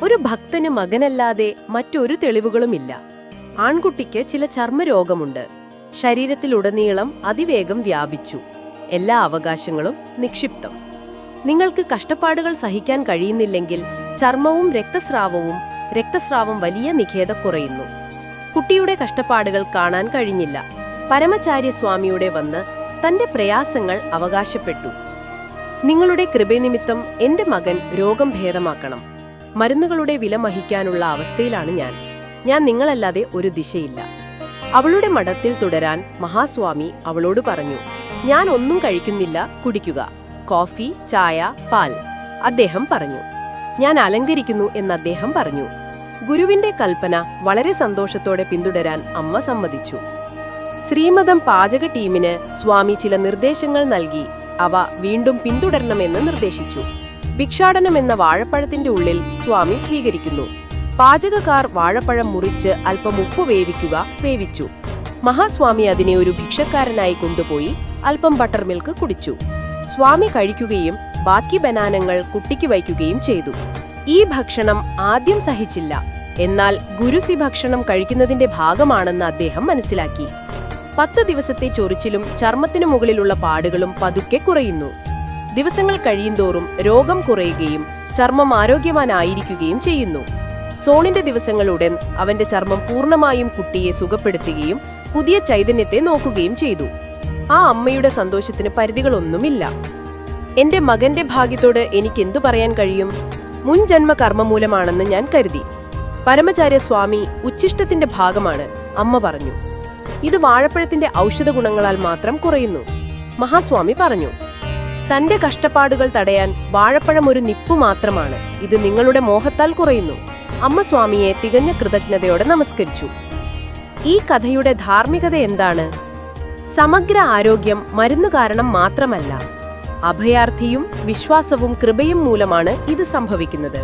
ഒരു ഭക്തന് മകനല്ലാതെ മറ്റൊരു തെളിവുകളുമില്ല. ആൺകുട്ടിക്ക് ചില ചർമ്മരോഗമുണ്ട്. ശരീരത്തിലുടനീളം അതിവേഗം വ്യാപിച്ചു. എല്ലാ അവകാശങ്ങളും നിക്ഷിപ്തം. നിങ്ങൾക്ക് കഷ്ടപ്പാടുകൾ സഹിക്കാൻ കഴിയുന്നില്ലെങ്കിൽ ചർമ്മവും രക്തസ്രാവം വലിയ നിഖേധ കുറയുന്നു. കുട്ടിയുടെ കഷ്ടപ്പാടുകൾ കാണാൻ കഴിഞ്ഞില്ല. പരമചാര്യസ്വാമിയുടെ വന്ന് തന്റെ പ്രയാസങ്ങൾ അവകാശപ്പെട്ടു. നിങ്ങളുടെ കൃപനിമിത്തം എന്റെ മകൻ രോഗം ഭേദമാക്കണം. മരുന്നുകളുടെ വില വഹിക്കാനുള്ള അവസ്ഥയിലാണ് ഞാൻ നിങ്ങളല്ലാതെ ഒരു ദിശയില്ല. അവളുടെ മഠത്തിൽ തുടരാൻ മഹാസ്വാമി അവളോട് പറഞ്ഞു. ഞാൻ ഒന്നും കഴിക്കുന്നില്ല, കുടിക്കുക. കോഫി, ചായ, പാൽ. അദ്ദേഹം പറഞ്ഞു. ഞാൻ അലങ്കരിക്കുന്നു എന്ന് അദ്ദേഹം പറഞ്ഞു. ഗുരുവിന്റെ കൽപ്പന വളരെ സന്തോഷത്തോടെ പിന്തുടരാൻ അമ്മ സമ്മതിച്ചു. ശ്രീമതം പാചക ടീമിന് സ്വാമി ചില നിർദ്ദേശങ്ങൾ നൽകി. അവ വീണ്ടും പിന്തുടരണമെന്ന് നിർദ്ദേശിച്ചു. ഭിക്ഷാടനം എന്ന വാഴപ്പഴത്തിന്റെ ഉള്ളിൽ സ്വാമി സ്വീകരിക്കുന്നു. പാചകക്കാർ വാഴപ്പഴം മുറിച്ച് അല്പം ഉപ്പ് വേവിച്ചു. മഹാസ്വാമി അതിനെ ഒരു ഭിക്ഷക്കാരനായി കൊണ്ടുപോയി അല്പം ബട്ടർ മിൽക്ക് കുടിച്ചു. സ്വാമി കഴിക്കുകയും ബാക്കി ബനാനങ്ങൾ കുട്ടിക്ക് വയ്ക്കുകയും ചെയ്തു. ഈ ഭക്ഷണം ആദ്യം സഹിച്ചില്ല. എന്നാൽ ഗുരുസി ഭക്ഷണം കഴിക്കുന്നതിന്റെ ഭാഗമാണെന്ന് അദ്ദേഹം മനസ്സിലാക്കി. 10 ദിവസത്തെ ചൊറിച്ചിലും ചർമ്മത്തിനു മുകളിലുള്ള പാടുകളും പതുക്കെ കുറയുന്നു. ദിവസങ്ങൾ കഴിയുന്തോറും രോഗം കുറയുകയും ചർമ്മം ആരോഗ്യവാനായിരിക്കുകയും ചെയ്യുന്നു. സോണിന്റെ ദിവസങ്ങളുടൻ അവന്റെ ചർമ്മം പൂർണ്ണമായും കുട്ടിയെ സുഖപ്പെടുത്തുകയും പുതിയ ചൈതന്യത്തെ നോക്കുകയും ചെയ്തു. ആ അമ്മയുടെ സന്തോഷത്തിന് പരിധികളൊന്നുമില്ല. എന്റെ മകന്റെ ഭാഗ്യത്തോട് എനിക്കെന്തു പറയാൻ കഴിയും? മുൻ ജന്മ കർമ്മമൂലമാണെന്ന് ഞാൻ കരുതി. പരമചാര്യസ്വാമി ഉച്ഛിഷ്ടത്തിന്റെ ഭാഗമാണ്, അമ്മ പറഞ്ഞു. ഇത് വാഴപ്പഴത്തിന്റെ ഔഷധ ഗുണങ്ങളാൽ മാത്രം കുറയുന്നു. മഹാസ്വാമി പറഞ്ഞു. തന്റെ കഷ്ടപ്പാടുകൾ തടയാൻ വാഴപ്പഴം ഒരു നിപ്പു മാത്രമാണ്. ഇത് നിങ്ങളുടെ മോഹത്താൽ കുറയുന്നു. അമ്മ സ്വാമിയെ തികഞ്ഞ കൃതജ്ഞതയോടെ നമസ്കരിച്ചു. ഈ കഥയുടെ ധാർമ്മികത എന്താണ്? സമഗ്ര ആരോഗ്യം മരുന്ന് കാരണം മാത്രമല്ല, അഭയാർത്ഥിയും വിശ്വാസവും കൃപയും മൂലമാണ് ഇത് സംഭവിക്കുന്നത്.